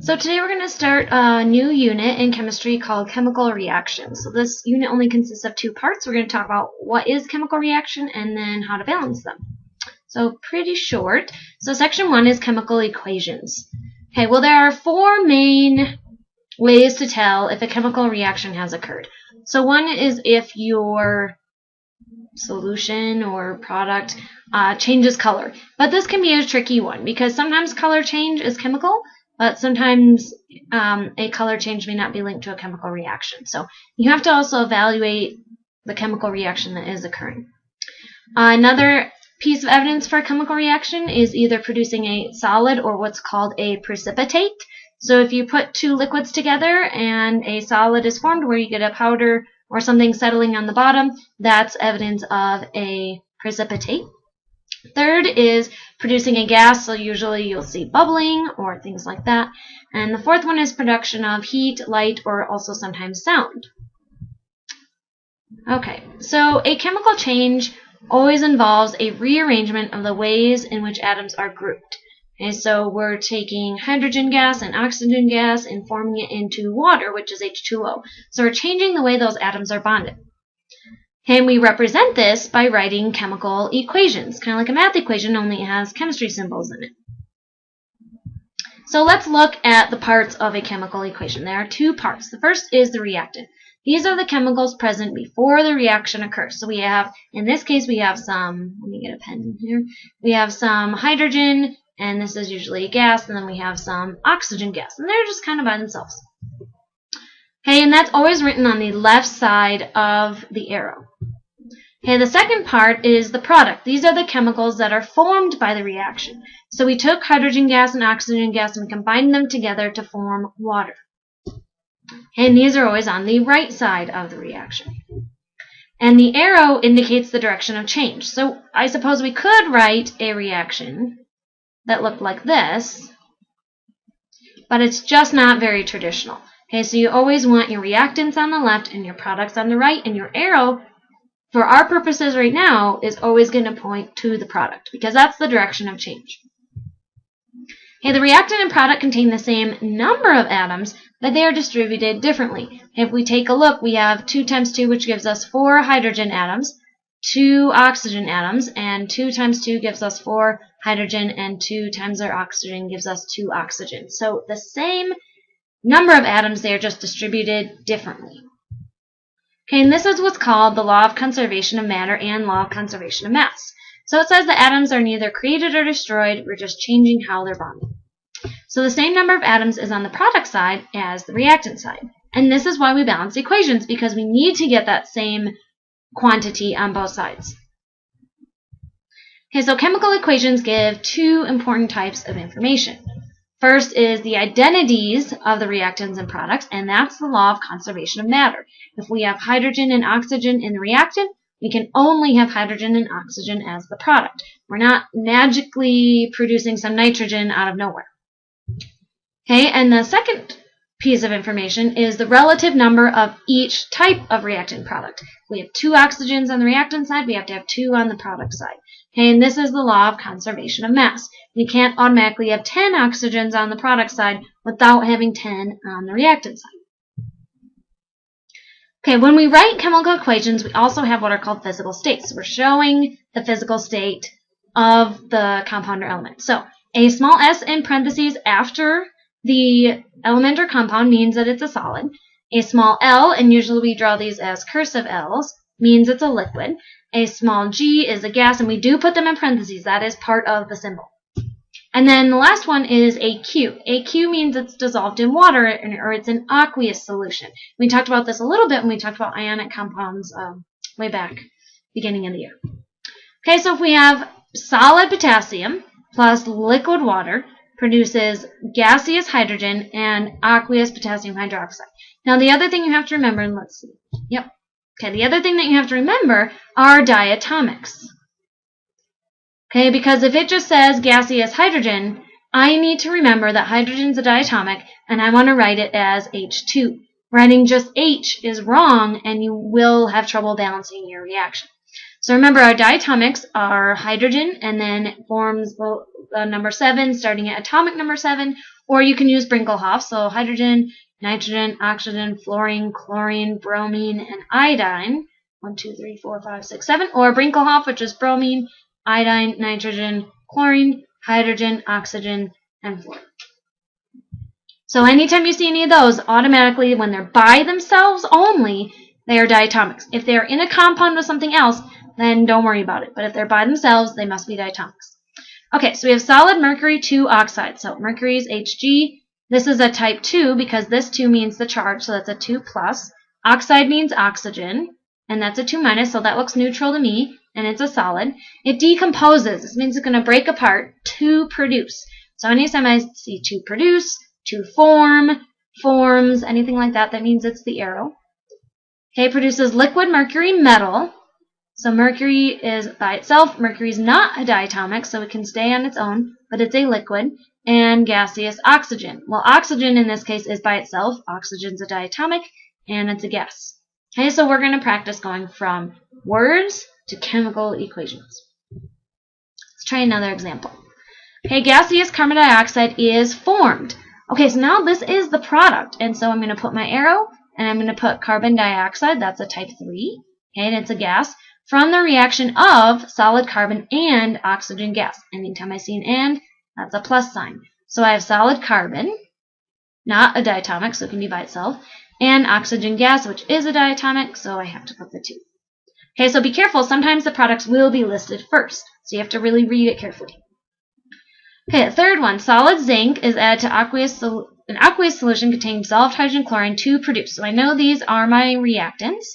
So today we're going to start a new unit in chemistry called chemical reactions. So this unit only consists of two parts. We're going to talk about what is chemical reaction and then how to balance them. So pretty short. So section 1 is chemical equations. Okay, well there are four main ways to tell if a chemical reaction has occurred. So one is if your solution or product changes color. But this can be a tricky one because sometimes color change is chemical, but sometimes a color change may not be linked to a chemical reaction. So you have to also evaluate the chemical reaction that is occurring. Another piece of evidence for a chemical reaction is either producing a solid or what's called a precipitate. So if you put two liquids together and a solid is formed where you get a powder or something settling on the bottom, that's evidence of a precipitate. Third is producing a gas, so usually you'll see bubbling or things like that. And the fourth one is production of heat, light, or also sometimes sound. Okay, so a chemical change always involves a rearrangement of the ways in which atoms are grouped. Okay, so we're taking hydrogen gas and oxygen gas and forming it into water, which is H2O. So we're changing the way those atoms are bonded. And we represent this by writing chemical equations, kind of like a math equation, only it has chemistry symbols in it. So let's look at the parts of a chemical equation. There are two parts. The first is the reactant. These are the chemicals present before the reaction occurs. So we have, in this case, we have some, let me get a pen here, we have some hydrogen, and this is usually a gas, and then we have some oxygen gas, and they're just kind of by themselves. Okay, and that's always written on the left side of the arrow. Okay, the second part is the product. These are the chemicals that are formed by the reaction. So we took hydrogen gas and oxygen gas and we combined them together to form water. And these are always on the right side of the reaction. And the arrow indicates the direction of change. So I suppose we could write a reaction that looked like this, but it's just not very traditional. Okay, so you always want your reactants on the left and your products on the right, and your arrow, for our purposes right now, is always going to point to the product, because that's the direction of change. Okay, the reactant and product contain the same number of atoms, but they are distributed differently. If we take a look, we have 2 times 2, which gives us 4 hydrogen atoms, 2 oxygen atoms, and 2 times 2 gives us 4 hydrogen, and 2 times our oxygen gives us 2 oxygen. So the same number of atoms, they are just distributed differently. Okay, and this is what's called the law of conservation of matter and law of conservation of mass. So it says the atoms are neither created or destroyed, we're just changing how they're bonded. So the same number of atoms is on the product side as the reactant side. And this is why we balance equations, because we need to get that same quantity on both sides. Okay, so chemical equations give two important types of information. First is the identities of the reactants and products, and that's the law of conservation of matter. If we have hydrogen and oxygen in the reactant, we can only have hydrogen and oxygen as the product. We're not magically producing some nitrogen out of nowhere. Okay, and the second piece of information is the relative number of each type of reactant product. If we have 2 oxygens on the reactant side, we have to have 2 on the product side. Okay, and this is the law of conservation of mass. We can't automatically have 10 oxygens on the product side without having 10 on the reactant side. Okay, when we write chemical equations, we also have what are called physical states. So we're showing the physical state of the compound or element. So a small s in parentheses after the element or compound means that it's a solid. A small l, and usually we draw these as cursive L's, means it's a liquid. A small g is a gas, and we do put them in parentheses. That is part of the symbol. And then the last one is AQ. AQ means it's dissolved in water, or it's an aqueous solution. We talked about this a little bit when we talked about ionic compounds way back, beginning of the year. Okay, so if we have solid potassium plus liquid water, produces gaseous hydrogen and aqueous potassium hydroxide. Now the other thing you have to remember, and let's see, the other thing that you have to remember are diatomics. Okay, because if it just says gaseous hydrogen, I need to remember that hydrogen is a diatomic, and I want to write it as H2. Writing just H is wrong, and you will have trouble balancing your reaction. So remember, our diatomics are hydrogen, and then it forms the number 7, starting at atomic number 7, Or you can use Brinkelhoff, so hydrogen, nitrogen, oxygen, fluorine, chlorine, bromine, and iodine. 1, 2, 3, 4, 5, 6, 7. Or Brinkelhoff, which is bromine, iodine, nitrogen, chlorine, hydrogen, oxygen, and fluorine. So anytime you see any of those, automatically, when they're by themselves only, they are diatomics. If they're in a compound with something else, then don't worry about it. But if they're by themselves, they must be diatomics. Okay, so we have solid mercury 2 oxide. So mercury is Hg. This is a type 2 because this 2 means the charge, so that's a 2 plus. Oxide means oxygen, and that's a 2 minus, so that looks neutral to me, and it's a solid. It decomposes. This means it's going to break apart to produce. So anytime I see to produce, to form, forms, anything like that, that means it's the arrow. Okay, it produces liquid mercury metal. So mercury is by itself. Mercury is not a diatomic, so it can stay on its own, but it's a liquid. And gaseous oxygen. Well, oxygen in this case is by itself. Oxygen's a diatomic, and it's a gas. Okay, so we're going to practice going from words to chemical equations. Let's try another example. Okay, gaseous carbon dioxide is formed. Okay, so now this is the product, and so I'm going to put my arrow, and I'm going to put carbon dioxide, that's a type 3, okay, and it's a gas, from the reaction of solid carbon and oxygen gas. Anytime I see an and, that's a plus sign. So I have solid carbon, not a diatomic, so it can be by itself, and oxygen gas, which is a diatomic, so I have to put the 2. Okay, so be careful, sometimes the products will be listed first, so you have to really read it carefully. Okay, the third one, solid zinc is added to an aqueous solution containing dissolved hydrogen chlorine to produce. So I know these are my reactants.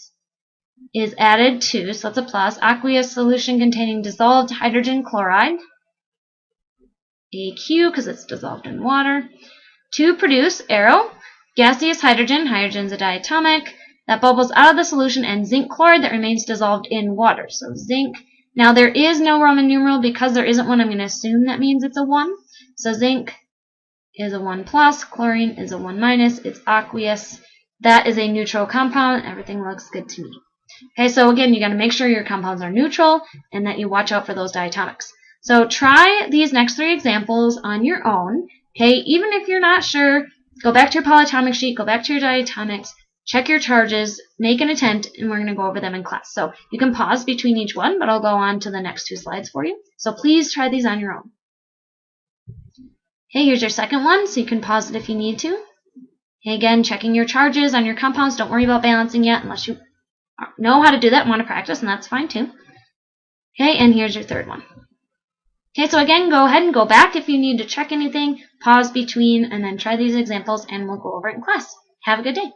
Is added to, so that's a plus, aqueous solution containing dissolved hydrogen chloride, AQ, because it's dissolved in water, to produce, arrow, gaseous hydrogen, hydrogen's a diatomic, that bubbles out of the solution, and zinc chloride that remains dissolved in water. So zinc. Now, there is no Roman numeral. Because there isn't one, I'm going to assume that means it's a 1. So zinc is a 1 plus, chlorine is a 1 minus, it's aqueous. That is a neutral compound. Everything looks good to me. Okay, so again, you got to make sure your compounds are neutral and that you watch out for those diatomics. So try these next 3 examples on your own. Okay, even if you're not sure, go back to your polyatomic sheet, go back to your diatomics, check your charges, make an attempt, and we're going to go over them in class. So you can pause between each one, but I'll go on to the next 2 slides for you. So please try these on your own. Okay, here's your second one, so you can pause it if you need to. Okay, again, checking your charges on your compounds. Don't worry about balancing yet unless you know how to do that and want to practice, and that's fine too. Okay, and here's your third one. Okay, so again, go ahead and go back if you need to check anything, pause between, and then try these examples, and we'll go over it in class. Have a good day.